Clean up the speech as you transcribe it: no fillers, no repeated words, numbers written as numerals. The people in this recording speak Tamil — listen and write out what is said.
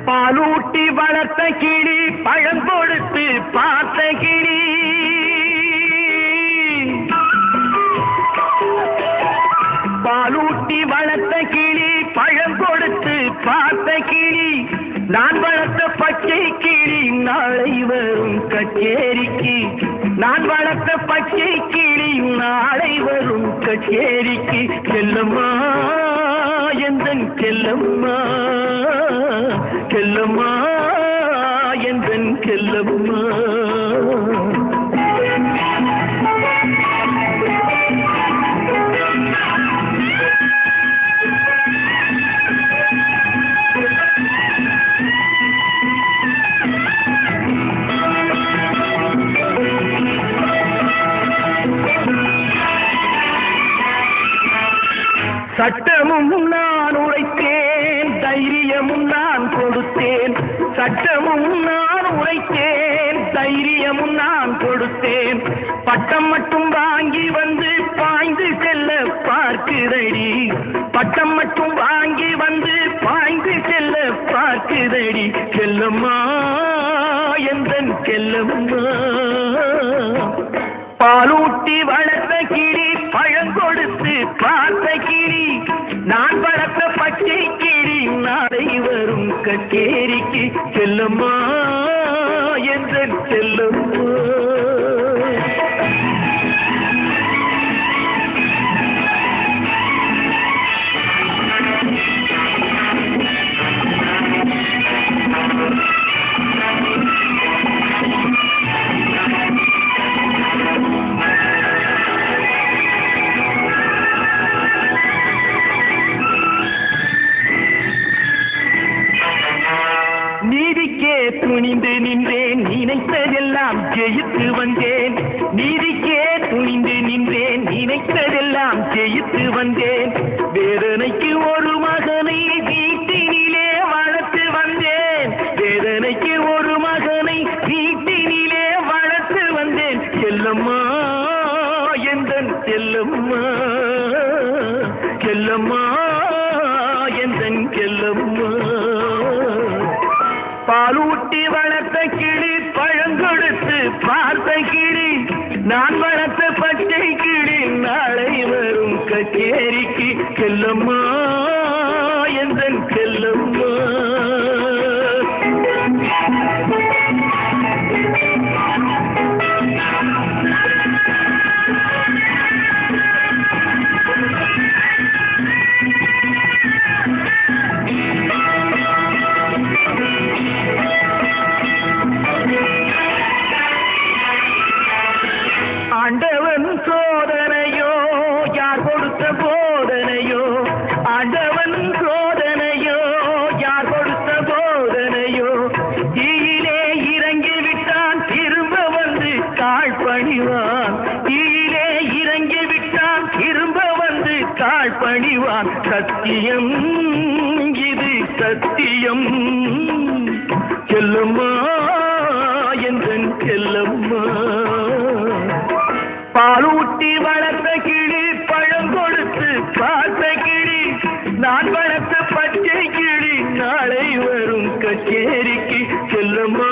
பாலூட்டி வளர்த்த கிளி பழம் கொடுத்து பார்த்த கிளி பாலூட்டி வளர்த்த கிளி பழம் கொடுத்து பார்த்த கிளி நான் வளர்த்த பச்சை கிளி நாளை வரும் கச்சேரிக்கு நான் வளர்த்த பச்சை கிளி நாளை வரும் கச்சேரிக்கு செல்லம்மா எந்தன் செல்லம்மா செல்லம்மா எந்தன் செல்லம்மா சட்டமும் நான் உரைத்தேன் தைரியமும் நான் கொடுத்தேன் சட்டமும் நான் உரைத்தேன் தைரியமும் நான் கொடுத்தேன் பட்டம் மட்டும் வாங்கி வந்து பாய்ந்து செல்ல பார்க்குதடி பட்டம் மட்டும் வாங்கி வந்து பாய்ந்து செல்ல பார்க்குதடி செல்லம்மா எந்தன் செல்லம்மா பாலூட்டி வளர்த்த கிளி பழம் கொடுத்து பார்த்த கிளி நான் வளர்த்த பச்சை கிளி நாளை வரும் கச்சேரிக்கு செல்லம்மா எந்தன் செல்லம்மா நீதிக்கே துணிந்து நின்றேன் நினைத்ததெல்லாம் ஜெயித்து வந்தேன் நீதிக்கே துணிந்து நின்றேன் நினைத்ததெல்லாம் ஜெயித்து வந்தேன் வேதனைக்கு ஒரு மகனை வீட்டினிலே வளர்த்து வந்தேன் வேதனைக்கு ஒரு மகனை வீட்டினிலே வளர்த்து வந்தேன் செல்லம்மா எந்தன் செல்லம்மா செல்லம்மா எந்தன் செல்லம்மா பாலூட்டி வளர்த்த கிளி பழம் கொடுத்து பார்த்த கிளி நான் வளர்த்த பச்சை கிளி நாளை வரும் கச்சேரிக்கு செல்லம்மா எந்தன் செல்லம்மா ஆண்டவன் சோதனையோ யார் கொடுத்த போதனையோ ஆண்டவன் சோதனையோ யார் கொடுத்த போதனையோ தீயிலே இறங்கி விட்டான் திரும்ப வந்து கால் பணிவான் தீயிலே இறங்கி விட்டான் திரும்ப வந்து கால் பணிவான் சத்தியம் இது சத்தியம் செல்லம்மா எந்தன் செல்லம்மா பாலூட்டி வளர்த்த கிளி பழம் கொடுத்து பார்த்த கிளி நான் வளர்த்த பச்சை கிளி நாளை வரும் கச்சேரிக்கு செல்லம்மா